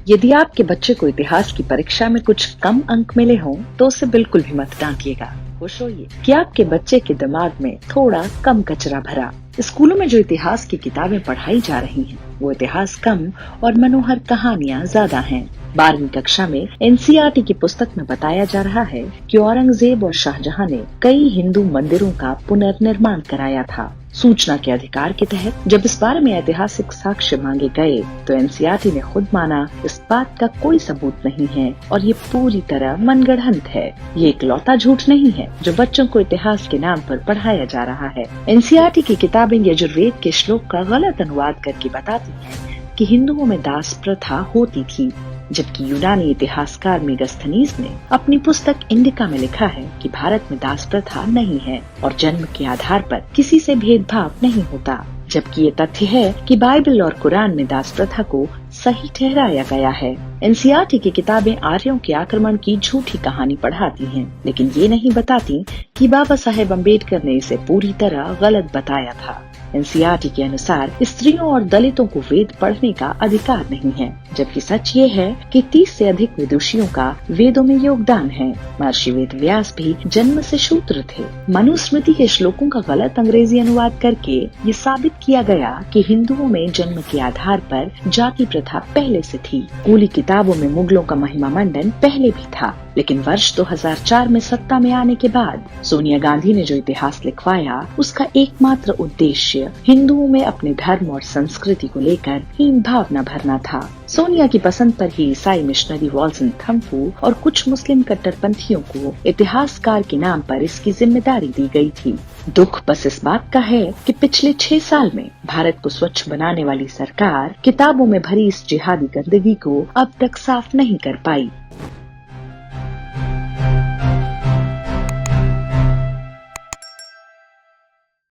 यदि आपके बच्चे को इतिहास की परीक्षा में कुछ कम अंक मिले हों, तो उसे बिल्कुल भी मत डांटिएगा। खुश होइए कि आपके बच्चे के दिमाग में थोड़ा कम कचरा भरा। स्कूलों में जो इतिहास की किताबें पढ़ाई जा रही हैं, वो इतिहास कम और मनोहर कहानियाँ ज्यादा हैं। 12वीं कक्षा में एनसीईआरटी की पुस्तक में बताया जा रहा है कि औरंगजेब और शाहजहां ने कई हिंदू मंदिरों का पुनर्निर्माण कराया था। सूचना के अधिकार के तहत जब इस बारे में ऐतिहासिक साक्ष्य मांगे गए, तो एनसीईआरटी ने खुद माना इस बात का कोई सबूत नहीं है और ये पूरी तरह मनगढ़ंत है। ये इकलौता झूठ नहीं है जो बच्चों को इतिहास के नाम पर पढ़ाया जा रहा है। एनसीईआरटी की किताबें यजुर्वेद के श्लोक का गलत अनुवाद करके बताती हैं कि हिंदुओं में दास प्रथा होती थी, जबकि यूनानी इतिहासकार मेगास्थनीज ने अपनी पुस्तक इंडिका में लिखा है कि भारत में दास प्रथा नहीं है और जन्म के आधार पर किसी से भेदभाव नहीं होता। जबकि ये तथ्य है कि बाइबल और कुरान में दास प्रथा को सही ठहराया गया है। एनसीईआरटी की किताबें आर्यों के आक्रमण की झूठी कहानी पढ़ाती हैं, लेकिन ये नहीं बताती कि बाबा साहेब अम्बेडकर ने इसे पूरी तरह गलत बताया था। एनसीईआरटी के अनुसार स्त्रियों और दलितों को वेद पढ़ने का अधिकार नहीं है, जबकि सच ये है कि 30 से अधिक विदुषियों का वेदों में योगदान है। महर्षि वेद व्यास भी जन्म से शूद्र थे। मनुस्मृति के श्लोकों का गलत अंग्रेजी अनुवाद करके ये साबित किया गया कि हिंदुओं में जन्म के आधार पर जाति प्रथा पहले से थी। स्कूली किताबों में मुगलों का महिमा मंडन पहले भी था, लेकिन वर्ष 2004 में सत्ता में आने के बाद सोनिया गांधी ने जो इतिहास लिखवाया, उसका एकमात्र उद्देश्य हिंदुओं में अपने धर्म और संस्कृति को लेकर हीन भावना भरना था। सोनिया की पसंद पर ही ईसाई मिशनरी वॉल्सन थम्फू और कुछ मुस्लिम कट्टरपंथियों को इतिहासकार के नाम पर इसकी जिम्मेदारी दी गई थी। दुख बस इस बात का है कि पिछले 6 साल में भारत को स्वच्छ बनाने वाली सरकार किताबों में भरी इस जिहादी गंदगी को अब तक साफ नहीं कर पाई।